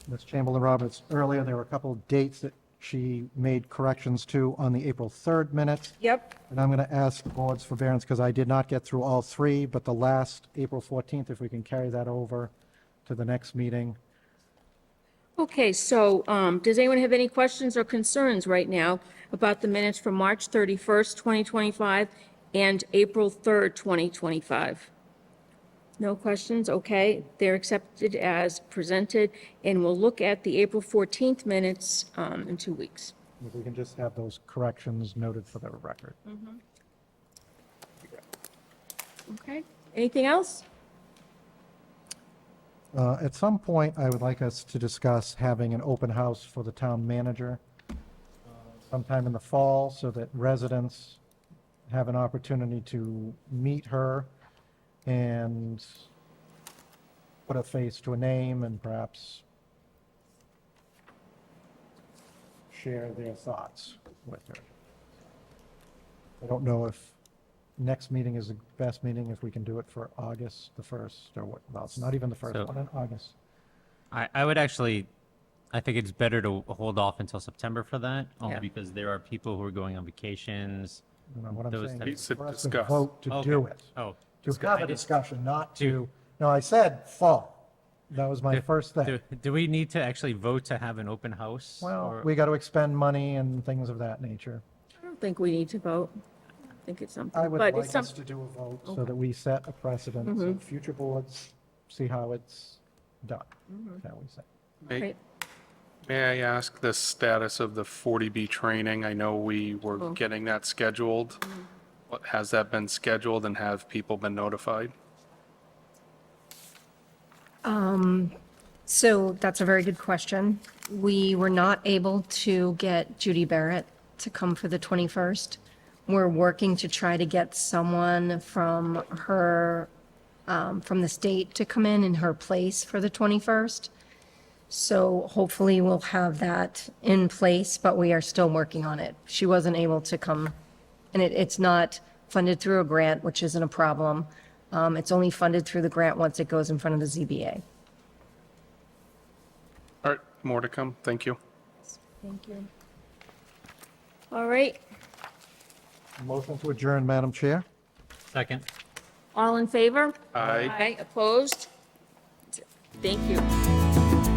Ms. Chamberlain Roberts earlier. There were a couple of dates that she made corrections to on the April 3rd minutes. Yep. And I'm going to ask the board's forbearance because I did not get through all 3, but the last, April 14th, if we can carry that over to the next meeting. Okay, so does anyone have any questions or concerns right now about the minutes from March 31st, 2025 and April 3rd, 2025? No questions? Okay, they're accepted as presented, and we'll look at the April 14th minutes in 2 weeks. If we can just have those corrections noted for the record. Okay, anything else? At some point, I would like us to discuss having an open house for the town manager sometime in the fall so that residents have an opportunity to meet her and put a face to a name and perhaps share their thoughts with her. I don't know if next meeting is the best meeting, if we can do it for August the 1st, or what, well, it's not even the first So- one in August. I would actually, I think it's better to hold off until September for that, only Yeah. because there are people who are going on vacations. You know what I'm Those saying? types- is To for us to discuss. vote to Okay. do it. Oh. To have I a did- discussion, not to, no, I said fall. That was my do- first thing. Do we need to actually vote to have an open house? Well, or- we got to expend money and things of that nature. I don't think we need to vote. I think it's something, I would but like it's some, us to do a vote so that we set a precedent, so future boards see how it's done, shall we say. May right. may I ask the status of the 40B training? I know we were getting that scheduled. Has that been scheduled and have people been notified? So that's a very good question. We were not able to get Judy Barrett to come for the 21st. We're working to try to get someone from her, from the state to come in her place for the 21st. So hopefully we'll have that in place, but we are still working on it. She wasn't able to come, and it's not funded through a grant, which isn't a problem. It's only funded through the grant once it goes in front of the ZBA. All right, more to come. Thank you. Thank you. All right, Motion to adjourn, Madam Chair? Second. all in favor? Aye. Aye, opposed? Thank you.